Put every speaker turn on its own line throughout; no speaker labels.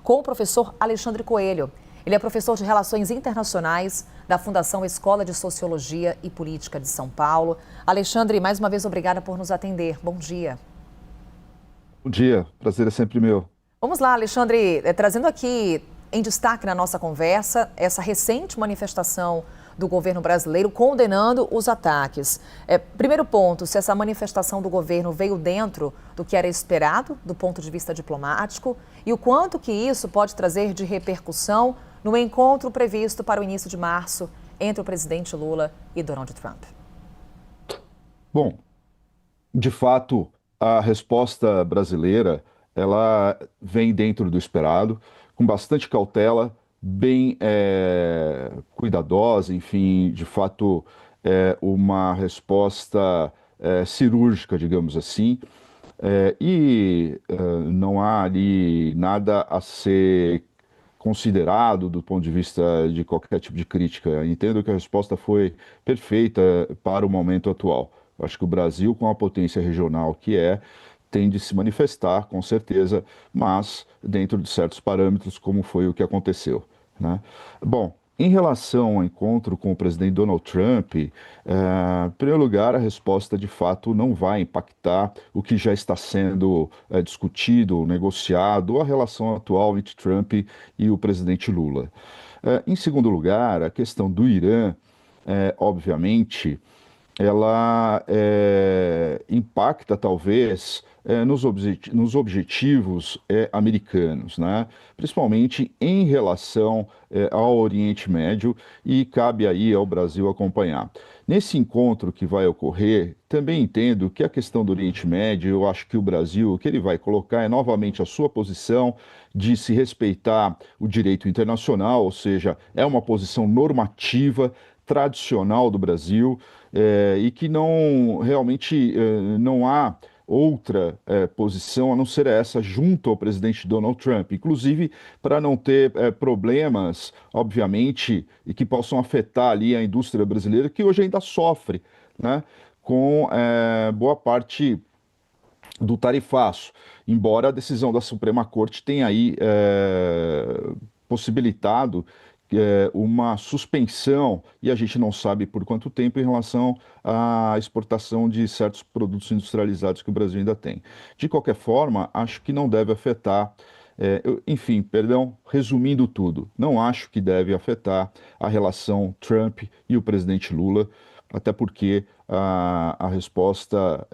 com o professor Alexandre Coelho. Ele é professor de Relações Internacionais da Fundação Escola de Sociologia e Política de São Paulo. Alexandre, mais uma vez, obrigada por nos atender. Bom dia.
Bom dia, prazer é sempre meu.
Vamos lá, Alexandre, trazendo aqui em destaque na nossa conversa essa recente manifestação do governo brasileiro condenando os ataques. Primeiro ponto, se essa manifestação do governo veio dentro do que era esperado do ponto de vista diplomático e o quanto que isso pode trazer de repercussão no encontro previsto para o início de março entre o presidente Lula e Donald Trump.
Bom, de fato, a resposta brasileira, ela vem dentro do esperado, com bastante cautela, bem cuidadosa, enfim, de fato, uma resposta cirúrgica, digamos assim, não há ali nada a ser considerado do ponto de vista de qualquer tipo de crítica. Entendo que a resposta foi perfeita para o momento atual. Acho que o Brasil, com a potência regional que é, tem de se manifestar, com certeza, mas dentro de certos parâmetros, como foi o que aconteceu, né? Bom, em relação ao encontro com o presidente Donald Trump, em primeiro lugar, a resposta de fato não vai impactar o que já está sendo discutido, negociado, a relação atual entre Trump e o presidente Lula. Em segundo lugar, a questão do Irã, obviamente, ela impacta talvez nos objetivos americanos, né? Principalmente em relação ao Oriente Médio, e cabe aí ao Brasil acompanhar. Nesse encontro que vai ocorrer, também entendo que a questão do Oriente Médio, eu acho que o Brasil, o que ele vai colocar é novamente a sua posição de se respeitar o direito internacional, ou seja, é uma posição normativa, tradicional do Brasil, e que não realmente não há outra posição a não ser essa junto ao presidente Donald Trump, inclusive para não ter problemas, obviamente, e que possam afetar ali a indústria brasileira, que hoje ainda sofre, né, com boa parte do tarifaço, embora a decisão da Suprema Corte tenha aí possibilitado uma suspensão, e a gente não sabe por quanto tempo, em relação à exportação de certos produtos industrializados que o Brasil ainda tem. De qualquer forma, acho que não deve afetar. Enfim, perdão, resumindo tudo, não acho que deve afetar a relação Trump e o presidente Lula, até porque a resposta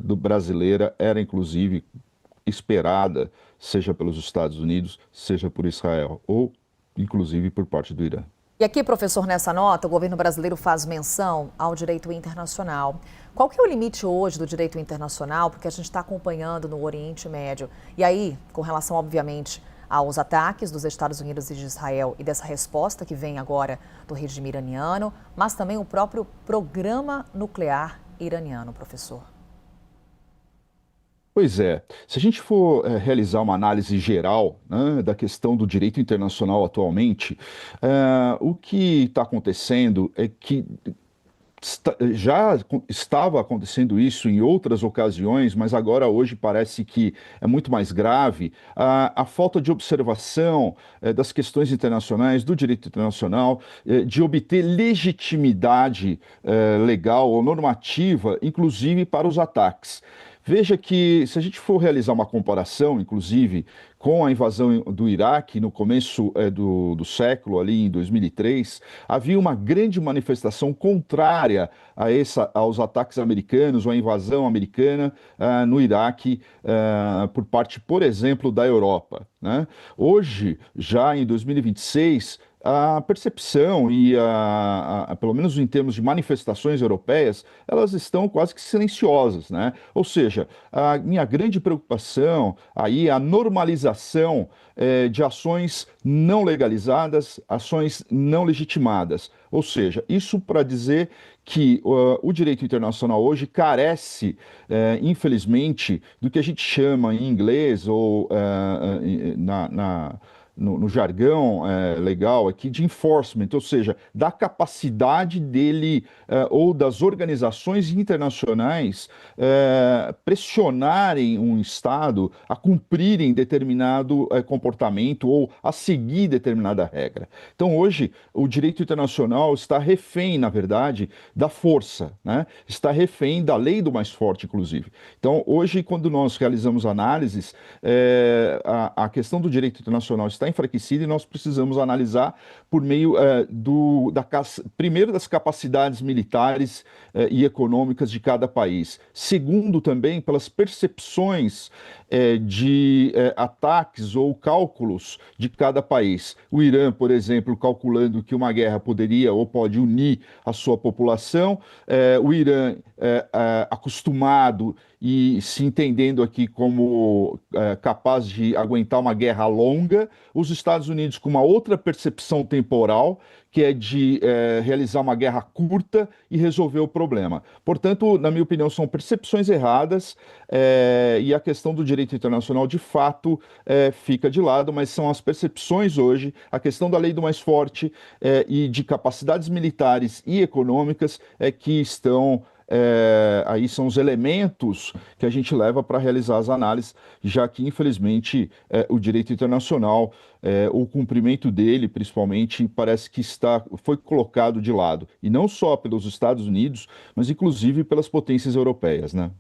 do brasileira era, inclusive, esperada, seja pelos Estados Unidos, seja por Israel, ou inclusive por parte do Irã.
E aqui, professor, nessa nota, o governo brasileiro faz menção ao direito internacional. Qual que é o limite hoje do direito internacional? Porque a gente está acompanhando no Oriente Médio. E aí, com relação, obviamente, aos ataques dos Estados Unidos e de Israel e dessa resposta que vem agora do regime iraniano, mas também o próprio programa nuclear iraniano, professor.
Pois é, se a gente for realizar uma análise geral, né, da questão do direito internacional atualmente, o que está acontecendo é que já estava acontecendo isso em outras ocasiões, mas agora hoje parece que é muito mais grave a falta de observação das questões internacionais, do direito internacional, de obter legitimidade legal ou normativa, inclusive para os ataques. Veja que, se a gente for realizar uma comparação, inclusive, com a invasão do Iraque no começo do século, ali em 2003, havia uma grande manifestação contrária aos ataques americanos, ou à invasão americana no Iraque, por parte, por exemplo, da Europa, né? Hoje, já em 2026, a percepção pelo menos em termos de manifestações europeias, elas estão quase que silenciosas, né? Ou seja, a minha grande preocupação aí é a normalização de ações não legalizadas, ações não legitimadas. Ou seja, isso para dizer que o direito internacional hoje carece, infelizmente, do que a gente chama em inglês ou no jargão legal aqui, de enforcement, ou seja, da capacidade dele ou das organizações internacionais pressionarem um Estado a cumprirem determinado comportamento ou a seguir determinada regra. Então, hoje, o direito internacional está refém, na verdade, da força, né? Está refém da lei do mais forte, inclusive. Então, hoje, quando nós realizamos análises, a questão do direito internacional está enfraquecida e nós precisamos analisar por meio primeiro, das capacidades militares e econômicas de cada país. Segundo, também pelas percepções de ataques ou cálculos de cada país. O Irã, por exemplo, calculando que uma guerra poderia ou pode unir a sua população, o Irã acostumado e se entendendo aqui como capaz de aguentar uma guerra longa, os Estados Unidos com uma outra percepção temporal, que é de realizar uma guerra curta e resolver o problema. Portanto, na minha opinião, são percepções erradas e a questão do direito internacional, de fato, fica de lado, mas são as percepções hoje, a questão da lei do mais forte e de capacidades militares e econômicas que estão aí são os elementos que a gente leva para realizar as análises, já que, infelizmente, o direito internacional, o cumprimento dele, principalmente, parece que foi colocado de lado, e não só pelos Estados Unidos, mas inclusive pelas potências europeias, né?